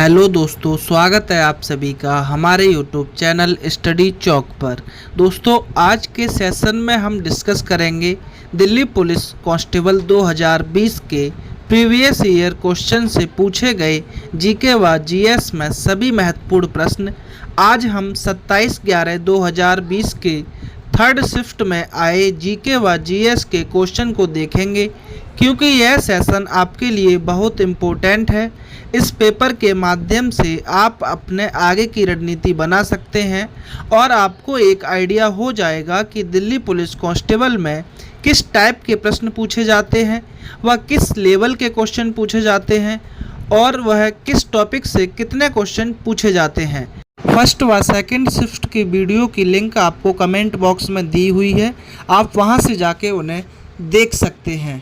Hello दोस्तों, स्वागत है आप सभी का हमारे यूट्यूब चैनल स्टडी चौक पर। दोस्तों, आज के सेशन में हम डिस्कस करेंगे दिल्ली पुलिस कांस्टेबल 2020 के प्रीवियस ईयर क्वेश्चन से पूछे गए जीके व जीएस में सभी महत्वपूर्ण प्रश्न। आज हम 27/11/2020 के थर्ड शिफ्ट में आए जीके व जीएस के क्वेश्चन को देखेंगे, क्योंकि यह सेशन आपके लिए बहुत इम्पोर्टेंट है। इस पेपर के माध्यम से आप अपने आगे की रणनीति बना सकते हैं और आपको एक आइडिया हो जाएगा कि दिल्ली पुलिस कांस्टेबल में किस टाइप के प्रश्न पूछे जाते हैं, वह किस लेवल के क्वेश्चन पूछे जाते हैं और वह किस टॉपिक से कितने क्वेश्चन पूछे जाते हैं। फर्स्ट व सेकंड शिफ्ट की वीडियो की लिंक आपको कमेंट बॉक्स में दी हुई है, आप वहां से जाके उन्हें देख सकते हैं।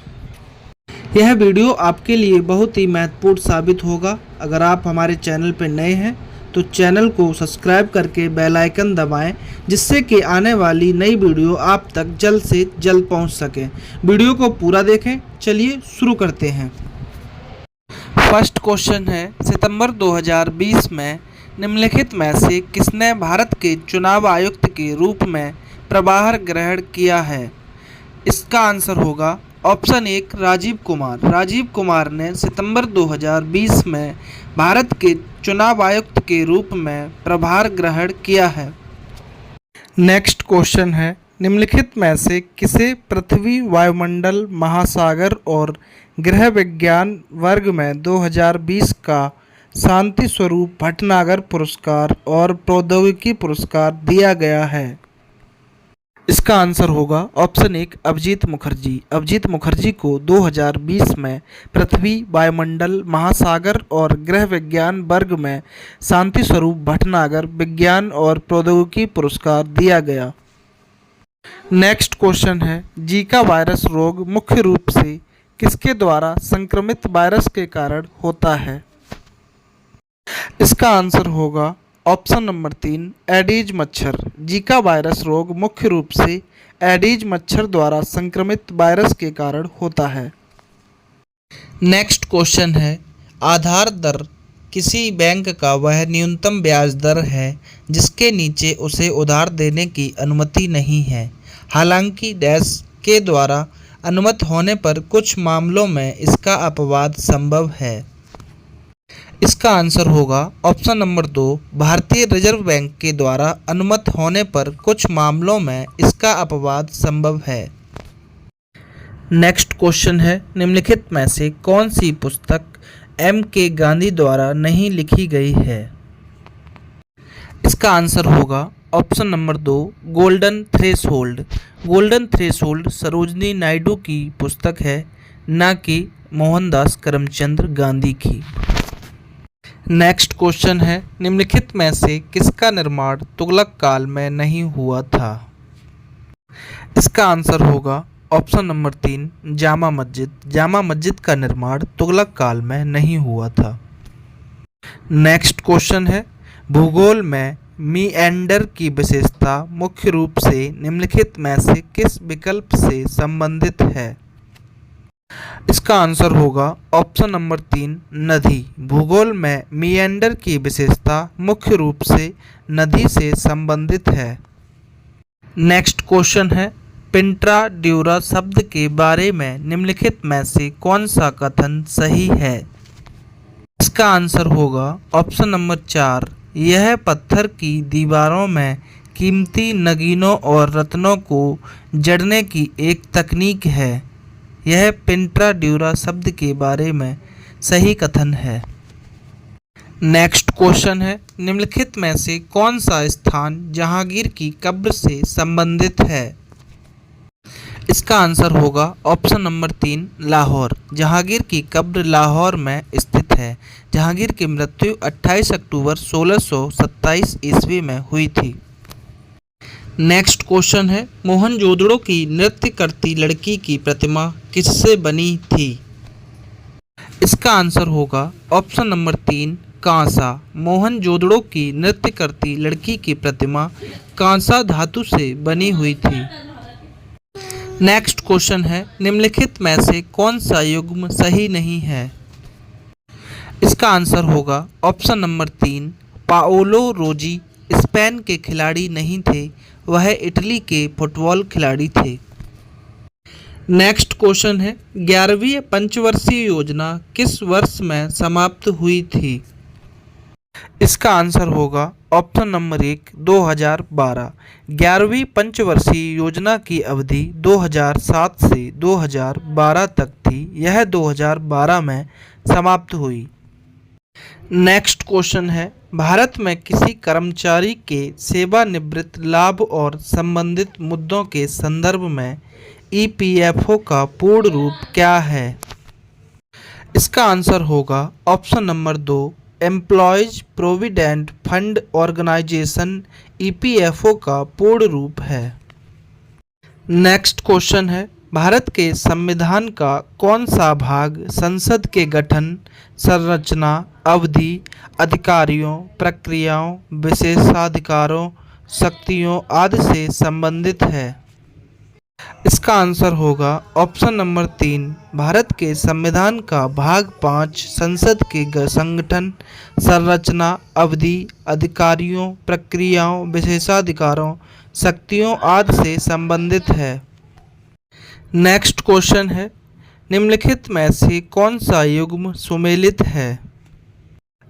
यह वीडियो आपके लिए बहुत ही महत्वपूर्ण साबित होगा। अगर आप हमारे चैनल पर नए हैं तो चैनल को सब्सक्राइब करके बेल आइकन दबाएं, जिससे कि आने वाली नई वीडियो आप तक जल्द से जल्द पहुंच सके। वीडियो को पूरा देखें। चलिए शुरू करते हैं। फर्स्ट क्वेश्चन है, सितंबर 2020 में निम्नलिखित में से किसने भारत के चुनाव आयुक्त के रूप में प्रभार ग्रहण किया है? इसका आंसर होगा ऑप्शन 1 राजीव कुमार। राजीव कुमार ने सितंबर 2020 में भारत के चुनाव आयुक्त के रूप में प्रभार ग्रहण किया है। नेक्स्ट क्वेश्चन है, निम्नलिखित में से किसे पृथ्वी, वायुमंडल, महासागर और गृह विज्ञान वर्ग में 2020 का शांति स्वरूप भटनागर पुरस्कार और प्रौद्योगिकी पुरस्कार दिया गया है? इसका आंसर होगा ऑप्शन 1 अभिजीत मुखर्जी। अभिजीत मुखर्जी को 2020 में पृथ्वी, वायुमंडल, महासागर और गृह विज्ञान वर्ग में शांति स्वरूप भटनागर विज्ञान और प्रौद्योगिकी पुरस्कार दिया गया। नेक्स्ट क्वेश्चन है, जीका वायरस रोग मुख्य रूप से किसके द्वारा संक्रमित वायरस के कारण होता है? इसका आंसर होगा ऑप्शन नंबर 3 एडीज मच्छर। जीका वायरस रोग मुख्य रूप से एडीज मच्छर द्वारा संक्रमित वायरस के कारण होता है। नेक्स्ट क्वेश्चन है, आधार दर किसी बैंक का वह न्यूनतम ब्याज दर है जिसके नीचे उसे उधार देने की अनुमति नहीं है, हालांकि डैश के द्वारा अनुमत होने पर कुछ मामलों में इसका अपवाद संभव है। इसका आंसर होगा ऑप्शन नंबर 2 भारतीय रिजर्व बैंक के द्वारा अनुमत होने पर कुछ मामलों में इसका अपवाद संभव है। नेक्स्ट क्वेश्चन है, निम्नलिखित में से कौन सी पुस्तक M.K. गांधी द्वारा नहीं लिखी गई है? इसका आंसर होगा option number 2 golden threshold. Golden threshold Sarojini Naidu की पुस्तक है, न कि मोहनदास करमचंद गांधी की। नेक्स्ट क्वेश्चन है, निम्नलिखित में से किसका निर्माण तुगलक काल में नहीं हुआ था? इसका आंसर होगा ऑप्शन नंबर 3 जामा मस्जिद। जामा मस्जिद का निर्माण तुगलक काल में नहीं हुआ था। नेक्स्ट क्वेश्चन है, भूगोल में मीएंडर की विशेषता मुख्य रूप से निम्नलिखित में से किस विकल्प से संबंधित है? इसका आंसर होगा ऑप्शन नंबर 3 नदी। भूगोल में मीएंडर की विशेषता मुख्य रूप से नदी से संबंधित है। नेक्स्ट क्वेश्चन है, पिंट्रा ड्यूरा शब्द के बारे में निम्नलिखित में से कौन सा कथन सही है? इसका आंसर होगा ऑप्शन नंबर 4 यह पत्थर की दीवारों में कीमती नगीनों और रत्नों को जड़ने की एक तकनीक है। यह पिंट्रा ड्यूरा शब्द के बारे में सही कथन है। नेक्स्ट क्वेश्चन है, निम्नलिखित में से कौन सा स्थान जहांगीर की कब्र से संबंधित है? इसका आंसर होगा ऑप्शन नंबर 3 लाहौर। जहांगीर की कब्र लाहौर में स्थित है। जहांगीर की मृत्यु 28 अक्टूबर 1627 ईस्वी में हुई थी। नेक्स्ट क्वेश्चन है, मोहनजोदड़ो की नृत्य करती लड़की की प्रतिमा किससे बनी थी? इसका आंसर होगा ऑप्शन नंबर 3 कांसा। मोहनजोदड़ो की नृत्य करती लड़की की प्रतिमा कांसा धातु से बनी हुई थी। नेक्स्ट क्वेश्चन है, निम्नलिखित में से कौन सा युग्म सही नहीं है? इसका आंसर होगा ऑप्शन नंबर 3, पाओलो रोजी स्पेन के खिलाड़ी नहीं थे, वह इटली के फुटबॉल खिलाड़ी थे। नेक्स्ट क्वेश्चन है, 11वीं पंचवर्षीय योजना किस वर्ष में समाप्त हुई थी? इसका आंसर होगा ऑप्शन नंबर 1, 2012। 11वीं पंचवर्षीय योजना की अवधि 2007 से 2012 तक थी, यह 2012 में समाप्त हुई। नेक्स्ट क्वेश्चन है, भारत में किसी कर्मचारी के सेवानिवृत्त लाभ और संबंधित मुद्दों के संदर्भ में ईपीएफओ का पूर्ण रूप क्या है? इसका आंसर होगा option number 2, employees provident fund organisation EPFO का पूर्ण रूप है। नेक्स्ट क्वेश्चन है, भारत के संविधान का कौन सा भाग संसद के गठन, संरचना, अवधि, अधिकारियों, प्रक्रियाओं, विशेषाधिकारों, शक्तियों आदि से संबंधित है? इसका आंसर होगा ऑप्शन नंबर 3, भारत के संविधान का भाग 5 संसद के संगठन, संरचना, अवधि, अधिकारियों, प्रक्रियाओं, विशेषाधिकारों, शक्तियों आदि से संबंधित है। नेक्स्ट क्वेश्चन है, निम्नलिखित में से कौन सा युग्म सुमेलित है?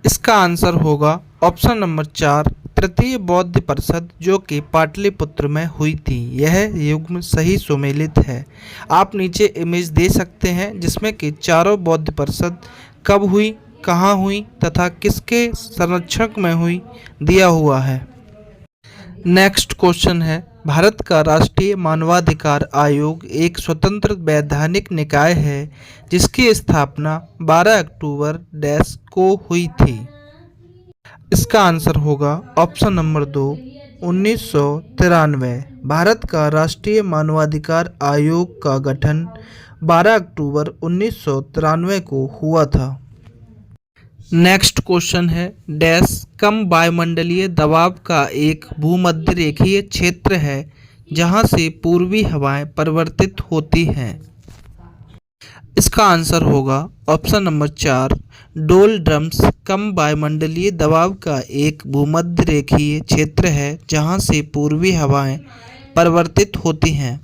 इसका आंसर होगा ऑप्शन नंबर 4, तृतीय बौद्ध परिषद जो कि पाटलिपुत्र में हुई थी, यह युग्म सही सुमेलित है। आप नीचे इमेज दे सकते हैं जिसमें कि चारों बौद्ध परिषद कब हुई, कहाँ हुई तथा किसके संरक्षक में हुई दिया हुआ है। नेक्स्ट क्वेश्चन है, भारत का राष्ट्रीय मानवाधिकार आयोग एक स्वतंत्र वैधानिक निकाय है जिसकी स्थापना 12 अक्टूबर को हुई थी। इसका आंसर होगा ऑप्शन नंबर 2, 1993। भारत का राष्ट्रीय मानवाधिकार आयोग का गठन 12 अक्टूबर 1993 को हुआ था। नेक्स्ट क्वेश्चन है, डैश कम वायुमंडलीय दबाव का एक भूमध्य रेखीय क्षेत्र है जहां से पूर्वी हवाएं परिवर्तित होती हैं। इसका आंसर होगा ऑप्शन नंबर 4, डोलड्रम्स कम वायुमंडलीय दबाव का एक भूमध्य रेखीय क्षेत्र है जहां से पूर्वी हवाएं परिवर्तित होती हैं।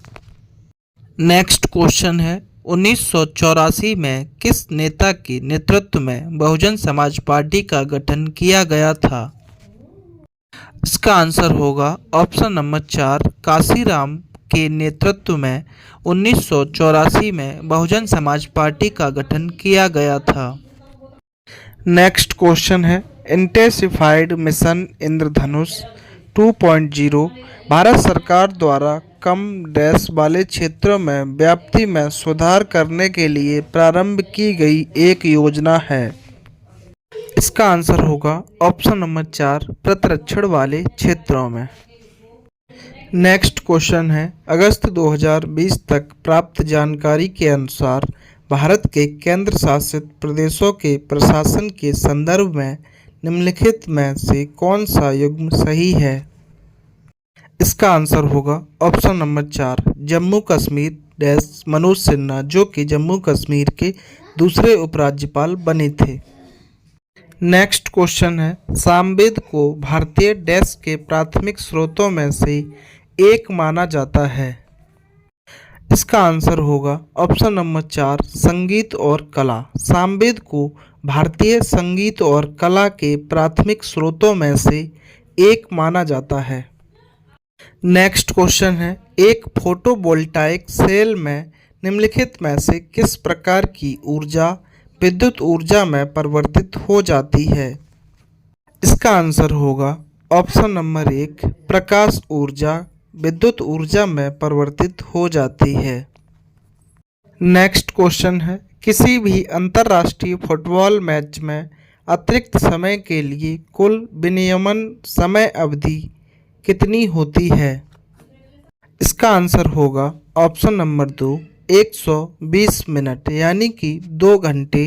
नेक्स्ट क्वेश्चन है, 1984 में किस नेता के नेतृत्व में बहुजन समाज पार्टी का गठन किया गया था? इसका आंसर होगा ऑप्शन नंबर 4, काशीराम के नेतृत्व में 1984 में बहुजन समाज पार्टी का गठन किया गया था। नेक्स्ट क्वेश्चन है, इंटेंसिफाइड मिशन इंद्रधनुष 2.0 भारत सरकार द्वारा कम डैश वाले क्षेत्रों में व्याप्ति में सुधार करने के लिए प्रारंभ की गई एक योजना है। इसका आंसर होगा ऑप्शन नंबर 4, प्रतिरक्षण वाले क्षेत्रों में। नेक्स्ट क्वेश्चन है, अगस्त 2020 तक प्राप्त जानकारी के अनुसार भारत के केंद्र शासित प्रदेशों के प्रशासन के संदर्भ में निम्नलिखित में से कौन सा युग्म सही है? इसका आंसर होगा option number 4, Jammu Kashmir dash Manoj Sinha जो कि जम्मू कश्मीर के दूसरे उपराज्यपाल बने थे। नेक्स्ट क्वेश्चन है, सामवेद को भारतीय डैश के प्राथमिक स्रोतों में से एक माना जाता है। इसका आंसर होगा ऑप्शन नंबर 4, संगीत और कला। सामवेद को भारतीय संगीत और कला के प्राथमिक स्रोतों में से एक माना जाता है। नेक्स्ट क्वेश्चन है, एक फोटोवोल्टाइक सेल में निम्नलिखित में से किस प्रकार की ऊर्जा विद्युत ऊर्जा में परिवर्तित हो जाती है? इसका आंसर होगा ऑप्शन नंबर 1, प्रकाश ऊर्जा विद्युत ऊर्जा में परिवर्तित हो जाती है। नेक्स्ट क्वेश्चन है, किसी भी अंतर्राष्ट्रीय फुटबॉल मैच में अतिरिक्त समय के लिए कुल विनियमन समय अवधि कितनी होती है? इसका आंसर होगा ऑप्शन नंबर 2, 120 मिनट यानी कि 2 घंटे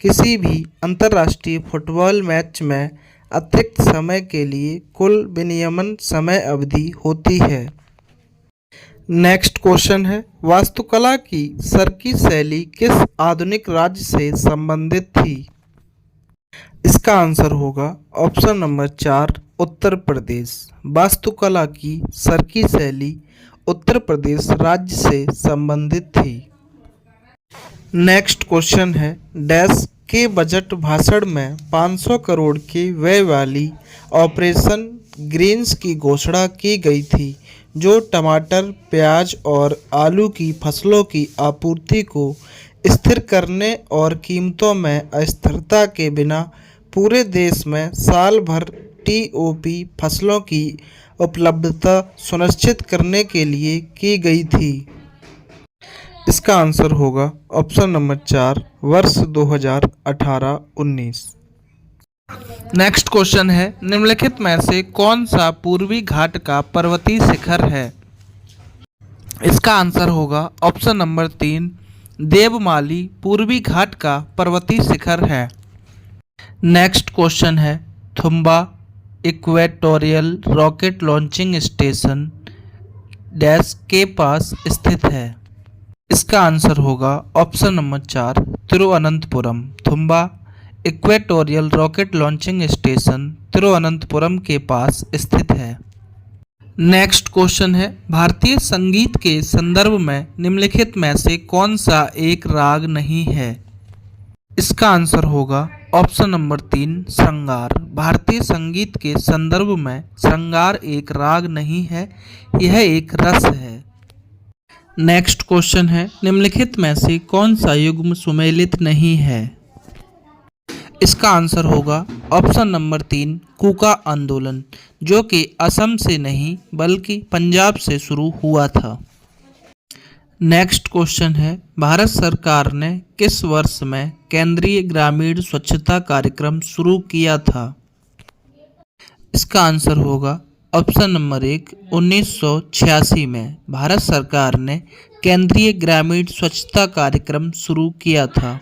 किसी भी अंतर्राष्ट्रीय फुटबॉल मैच में अतिरिक्त समय के लिए कुल विनियमन समय अवधि होती है। नेक्स्ट क्वेश्चन है, वास्तुकला की सर्की शैली किस आधुनिक राज्य से संबंधित थी? इसका आंसर होगा ऑप्शन नंबर 4 उत्तर प्रदेश। वास्तुकला की सर्की शैली उत्तर प्रदेश राज्य से संबंधित थी। नेक्स्ट क्वेश्चन है, डैश के बजट भाषण में 500 करोड़ के व्यय वाली ऑपरेशन ग्रीन्स की घोषणा की गई थी, जो टमाटर, प्याज और आलू की फसलों की आपूर्ति को स्थिर करने और कीमतों में अस्थिरता के बिना पूरे देश में साल भर टीओपी फसलों की उपलब्धता सुनिश्चित करने के लिए की गई थी। इसका आंसर होगा ऑप्शन नंबर 4 वर्ष 2018-19। नेक्स्ट क्वेश्चन है, निम्नलिखित में से कौन सा पूर्वी घाट का पर्वतीय शिखर है? इसका आंसर होगा ऑप्शन नंबर 3 देवमाली पूर्वी घाट का पर्वतीय शिखर है। नेक्स्ट क्वेश्चन है, Thumba equatorial rocket launching station dash के पास स्थित है। इसका आंसर होगा option number 4 Thiruvananthapuram. Thumba equatorial rocket launching station Thiruvananthapuram के पास स्थित है। नेक्स्ट क्वेश्चन है, भारतीय संगीत के संदर्भ में निम्नलिखित में से कौन सा एक राग नहीं है? इसका आंसर होगा ऑप्शन नंबर 3 श्रृंगार। भारतीय संगीत के संदर्भ में श्रृंगार एक राग नहीं है, यह एक रस है। नेक्स्ट क्वेश्चन है, निम्नलिखित में से कौन सा युग्म सुमेलित नहीं है? इसका आंसर होगा ऑप्शन नंबर 3 कूका आंदोलन, जो कि असम से नहीं बल्कि पंजाब से शुरू हुआ था। नेक्स्ट क्वेश्चन है, भारत सरकार ने किस वर्ष में केंद्रीय ग्रामीण स्वच्छता कार्यक्रम शुरू किया था? इसका आंसर होगा ऑप्शन नंबर 1 1986 में भारत सरकार ने केंद्रीय ग्रामीण स्वच्छता कार्यक्रम शुरू किया था।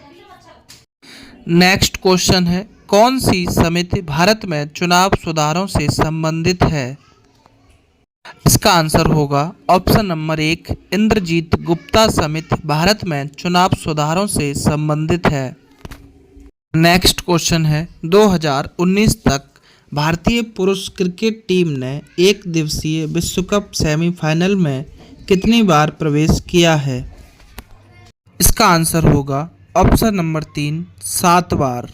नेक्स्ट क्वेश्चन है, कौन सी समिति भारत में चुनाव सुधारों से संबंधित है? इसका आंसर होगा ऑप्शन नंबर 1 इंद्रजीत गुप्ता समिति भारत में चुनाव सुधारों से संबंधित है। नेक्स्ट क्वेश्चन है, 2019 तक भारतीय पुरुष क्रिकेट टीम ने एक दिवसीय विश्व कप सेमीफाइनल में कितनी बार प्रवेश किया है? इसका आंसर होगा ऑप्शन नंबर 3 7 बार।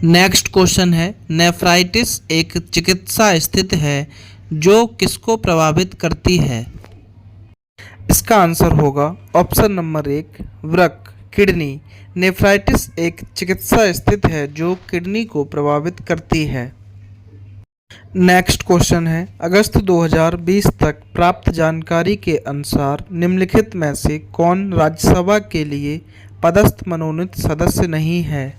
नेक्स्ट क्वेश्चन है, नेफ्राइटिस एक चिकित्सा स्थिति है जो किसको प्रभावित करती है? इसका आंसर होगा ऑप्शन नंबर 1 वृक्क किडनी। नेफ्राइटिस एक चिकित्सा स्थिति है जो किडनी को प्रभावित करती है। नेक्स्ट क्वेश्चन है, अगस्त 2020 तक प्राप्त जानकारी के अनुसार निम्नलिखित में से कौन राज्यसभा के लिए पदस्थ मनोनीत सदस्य नहीं है?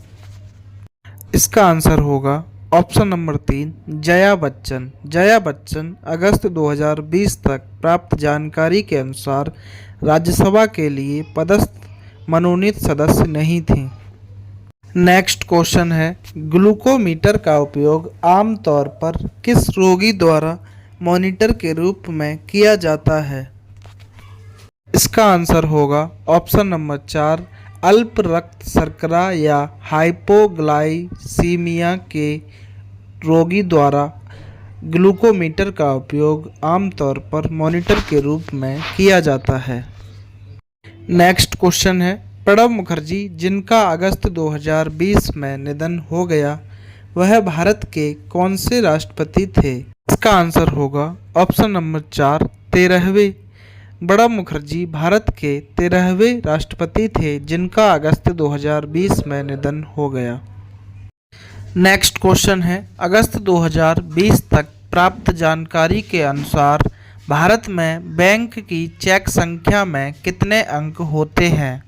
इसका आंसर होगा ऑप्शन नंबर 3 जया बच्चन। जया बच्चन अगस्त 2020 तक प्राप्त जानकारी के अनुसार राज्यसभा के लिए पदस्थ मनोनीत सदस्य नहीं थी। नेक्स्ट क्वेश्चन है, ग्लूकोमीटर का उपयोग आमतौर पर किस रोगी द्वारा मॉनिटर के रूप में किया जाता है? इसका आंसर होगा ऑप्शन नंबर 4 अल्प रक्त शर्करा या हाइपोग्लाइसीमिया के रोगी द्वारा ग्लूकोमीटर का उपयोग आमतौर पर मॉनिटर के रूप में किया जाता है। नेक्स्ट क्वेश्चन है, प्रणब मुखर्जी जिनका अगस्त 2020 में निधन हो गया, वह भारत के कौन से राष्ट्रपति थे? इसका आंसर होगा ऑप्शन नंबर 4 13वें। प्रणब मुखर्जी भारत के 13वें राष्ट्रपति थे जिनका अगस्त 2020 में निधन हो गया। नेक्स्ट क्वेश्चन है, अगस्त 2020 तक प्राप्त जानकारी के अनुसार भारत में बैंक की चेक संख्या में कितने अंक होते हैं?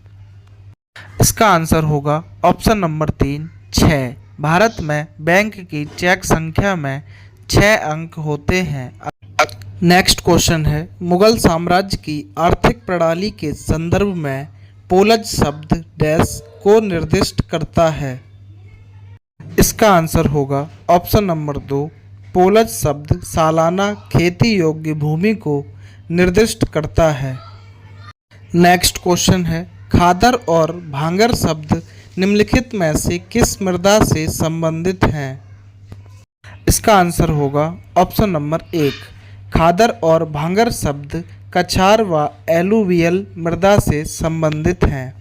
इसका आंसर होगा ऑप्शन नंबर 3 6। भारत में बैंक की चेक संख्या में 6 अंक होते हैं। नेक्स्ट क्वेश्चन है, मुगल साम्राज्य की आर्थिक प्रणाली के संदर्भ में पोलज शब्द डैश को निर्दिष्ट करता है? इसका आंसर होगा ऑप्शन नंबर 2 पोलज शब्द सालाना खेती योग्य भूमि को निर्दिष्ट करता है। नेक्स्ट क्वेश्चन है, खादर और भांगर शब्द निम्नलिखित में से किस मृदा से संबंधित हैं? इसका आंसर होगा ऑप्शन नंबर 1, खादर और भांगर शब्द कछार व एलुवियल मृदा से संबंधित हैं।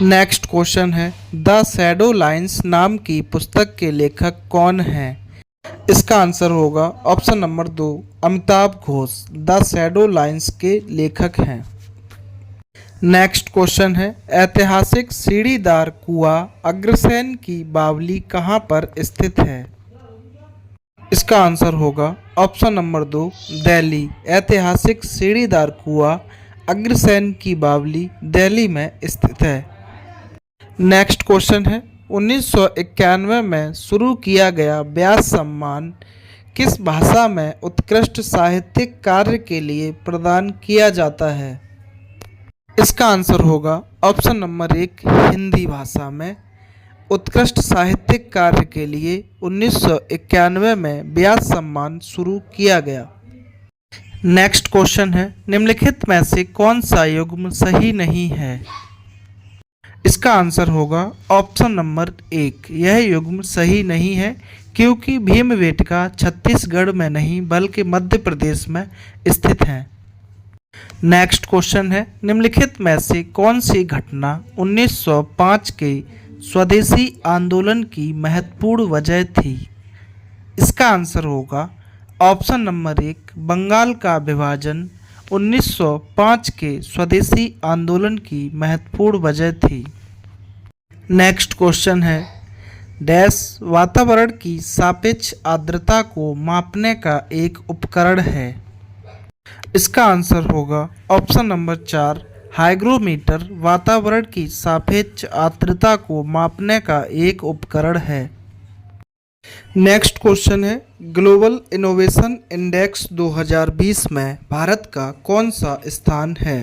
नेक्स्ट क्वेश्चन है, द शैडो लाइन्स नाम की पुस्तक के लेखक कौन हैं? इसका आंसर होगा option number 2, Amitabh Ghosh the shadow lines के लेखक हैं। नेक्स्ट क्वेश्चन है, ऐतिहासिक सीढ़ीदार कुआं अग्रसेन की बावली कहाँ पर स्थित है? इसका आंसर होगा ऑप्शन नंबर 2, दिल्ली। ऐतिहासिक सीढ़ीदार कुआं अग्रसेन की बावली दिल्ली में स्थित है। नेक्स्ट क्वेश्चन है, 1991 में शुरू किया गया व्यास सम्मान किस भाषा में उत्कृष्ट साहित्यिक कार्य के लिए प्रदान किया जाता है? इसका आंसर होगा ऑप्शन नंबर 1, हिंदी भाषा में। उत्कृष्ट साहित्यिक कार्य के लिए 1991 में व्यास सम्मान शुरू किया गया। नेक्स्ट क्वेश्चन है, निम्नलिखित में से कौन सा युग्म सही नहीं है? इसका आंसर होगा ऑप्शन नंबर 1, यह युग्म सही नहीं है क्योंकि भीमबेटका छत्तीसगढ़ में नहीं बल्कि मध्य प्रदेश में स्थित है। नेक्स्ट क्वेश्चन है, निम्नलिखित में से कौन सी घटना 1905 के स्वदेशी आंदोलन की महत्वपूर्ण वजह थी? इसका आंसर होगा ऑप्शन नंबर 1, बंगाल का विभाजन 1905 के स्वदेशी आंदोलन की महत्वपूर्ण वजह थी। नेक्स्ट क्वेश्चन है, डैश वातावरण की सापेक्ष आर्द्रता को मापने का एक उपकरण है? इसका आंसर होगा ऑप्शन नंबर 4, हाइग्रोमीटर वातावरण की सापेक्ष आर्द्रता को मापने का एक उपकरण है। नेक्स्ट क्वेश्चन है, ग्लोबल इनोवेशन इंडेक्स 2020 में भारत का कौन सा स्थान है?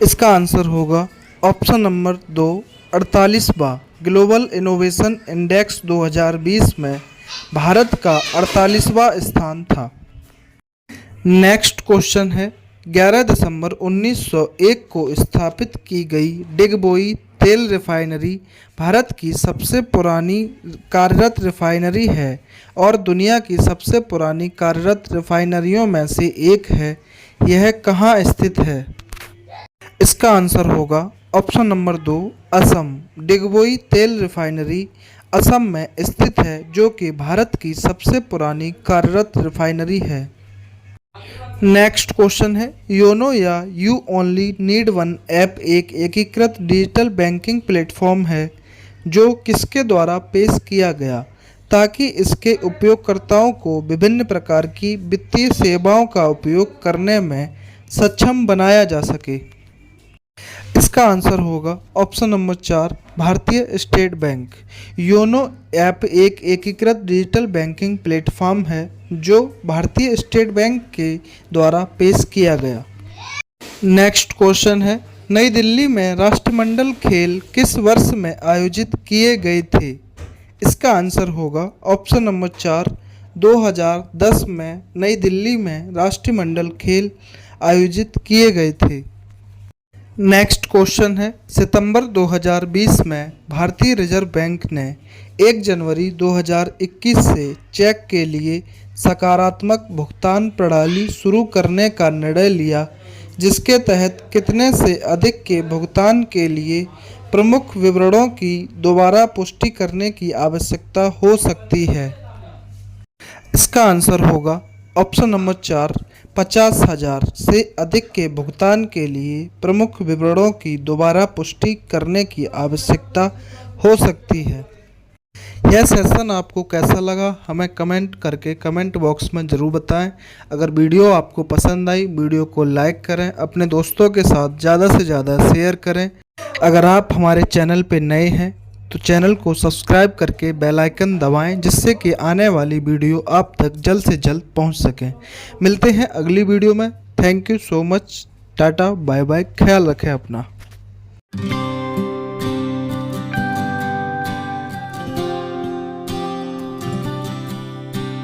इसका आंसर होगा ऑप्शन नंबर 2, 48वां। ग्लोबल इनोवेशन इंडेक्स 2020 में भारत का 48वां स्थान था। नेक्स्ट क्वेश्चन है, 11 दिसंबर 1901 को स्थापित की गई डिगबोई तेल रिफाइनरी भारत की सबसे पुरानी कार्यरत रिफाइनरी है और दुनिया की सबसे पुरानी कार्यरत रिफाइनरियों में से एक है। यह कहाँ स्थित है? इसका आंसर होगा ऑप्शन नंबर 2, असम। डिगबोई तेल रिफाइनरी असम में स्थित है जो कि भारत की सबसे पुरानी कार्यरत रिफाइनरी है। नेक्स्ट क्वेश्चन है, योनो या you only need one app एक एकीकृत डिजिटल बैंकिंग प्लेटफॉर्म है जो किसके द्वारा पेश किया गया ताकि इसके उपयोगकर्ताओं को विभिन्न प्रकार की वित्तीय सेवाओं का उपयोग करने में सक्षम बनाया जा सके? इसका आंसर होगा ऑप्शन नंबर 4, भारतीय स्टेट बैंक। योनो ऐप एक एकीकृत डिजिटल बैंकिंग प्लेटफॉर्म है जो भारतीय स्टेट बैंक के द्वारा पेश किया गया। नेक्स्ट क्वेश्चन है, नई दिल्ली में राष्ट्रमंडल खेल किस वर्ष में आयोजित किए गए थे? इसका आंसर होगा ऑप्शन नंबर 4, 2010 में नई दिल्ली में राष्ट्रमंडल खेल आयोजित किए गए थे। नेक्स्ट क्वेश्चन है, सितंबर 2020 में भारतीय रिजर्व बैंक ने 1 जनवरी 2021 से चेक के लिए सकारात्मक भुगतान प्रणाली शुरू करने का निर्णय लिया जिसके तहत कितने से अधिक के भुगतान के लिए प्रमुख विवरणों की दोबारा पुष्टि करने की आवश्यकता हो सकती है? इसका आंसर होगा ऑप्शन नंबर 4, 50,000 से अधिक के भुगतान के लिए प्रमुख विवरणों की दोबारा पुष्टि करने की आवश्यकता हो सकती है। यह सेशन आपको कैसा लगा हमें कमेंट करके कमेंट बॉक्स में ज़रूर बताएं। अगर वीडियो आपको पसंद आई वीडियो को लाइक करें, अपने दोस्तों के साथ ज़्यादा से ज़्यादा शेयर करें। अगर आप हमारे चैनल पर नए हैं तो चैनल को सब्सक्राइब करके बेल आइकन दबाएं जिससे कि आने वाली वीडियो आप तक जल्द से जल्द पहुंच सकें। मिलते हैं अगली वीडियो में। Thank you so much. Tata bye bye. ख्याल रखें अपना।